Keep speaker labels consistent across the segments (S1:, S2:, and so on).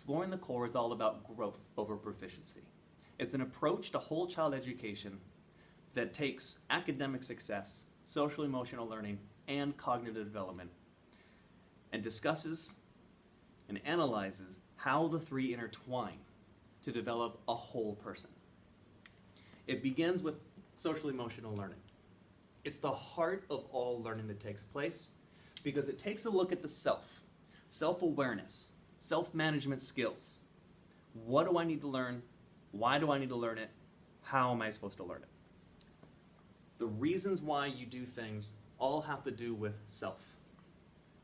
S1: Exploring the Core is all about growth over proficiency. It's an approach to whole child education that takes academic success, social emotional learning, and cognitive development and discusses and analyzes how the three intertwine to develop a whole person. It begins with social emotional learning. It's the heart of all learning that takes place because it takes a look at the self, self-awareness, self-management skills. What do I need to learn? Why do I need to learn it? How am I supposed to learn it? The reasons why you do things all have to do with self.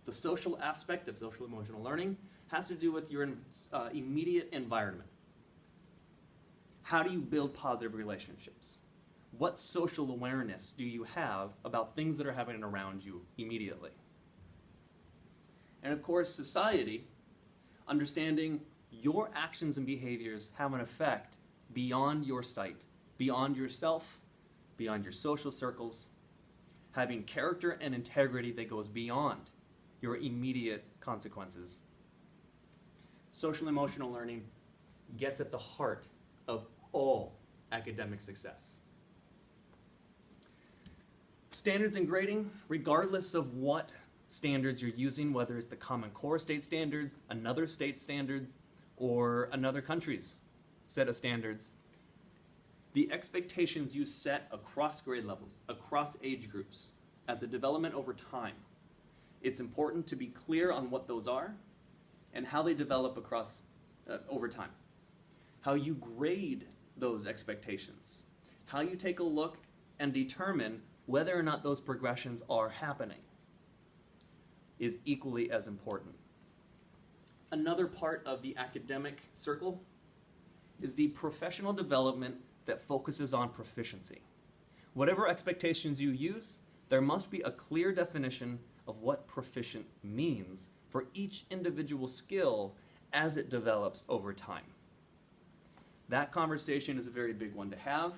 S1: The social aspect of social emotional learning has to do with your immediate environment. How do you build positive relationships? What social awareness do you have about things that are happening around you immediately? And of course, society, understanding your actions and behaviors have an effect beyond your sight, beyond yourself, beyond your social circles, having character and integrity that goes beyond your immediate consequences. Social emotional learning gets at the heart of all academic success. Standards and grading, regardless of what standards you're using, whether it's the Common Core state standards, another state standards, or another country's set of standards, the expectations you set across grade levels, across age groups, as a development over time, it's important to be clear on what those are and how they develop across over time. How you grade those expectations, how you take a look and determine whether or not those progressions are happening is equally as important. Another part of the academic circle is the professional development that focuses on proficiency. Whatever expectations you use, there must be a clear definition of what proficient means for each individual skill as it develops over time. That conversation is a very big one to have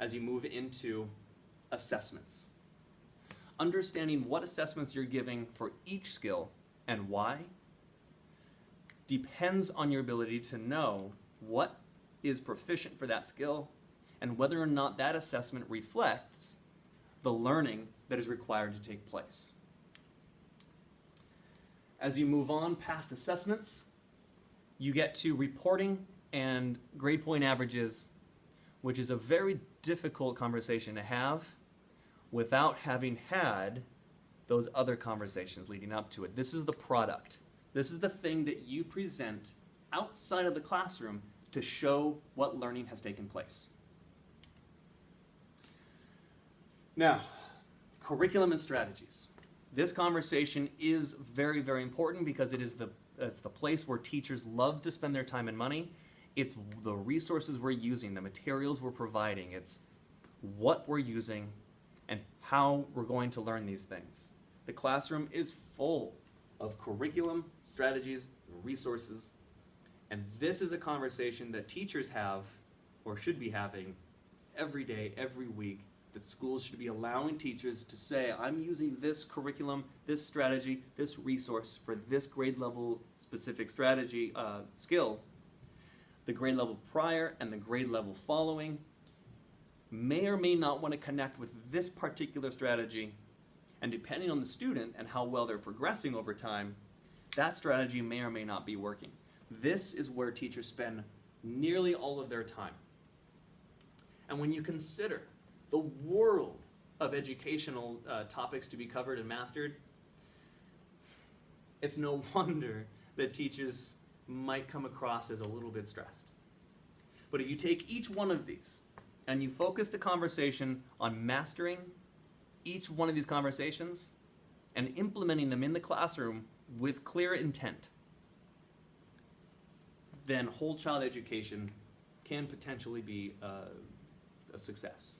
S1: as you move into assessments. Understanding what assessments you're giving for each skill and why depends on your ability to know what is proficient for that skill and whether or not that assessment reflects the learning that is required to take place. As you move on past assessments, you get to reporting and grade point averages, which is a very difficult conversation to have without having had those other conversations leading up to it. This is the product. This is the thing that you present outside of the classroom to show what learning has taken place. Now, curriculum and strategies. This conversation is very, very important because it's the place where teachers love to spend their time and money. It's the resources we're using, the materials we're providing. It's what we're using and how we're going to learn these things. The classroom is full of curriculum, strategies, resources, and this is a conversation that teachers have or should be having every day, every week, that schools should be allowing teachers to say, I'm using this curriculum, this strategy, this resource for this grade level specific strategy skill. The grade level prior and the grade level following may or may not want to connect with this particular strategy, and depending on the student and how well they're progressing over time, that strategy may or may not be working. This is where teachers spend nearly all of their time. And when you consider the world of educational topics to be covered and mastered, it's no wonder that teachers might come across as a little bit stressed. But if you take each one of these and you focus the conversation on mastering each one of these conversations and implementing them in the classroom with clear intent, then whole child education can potentially be a success.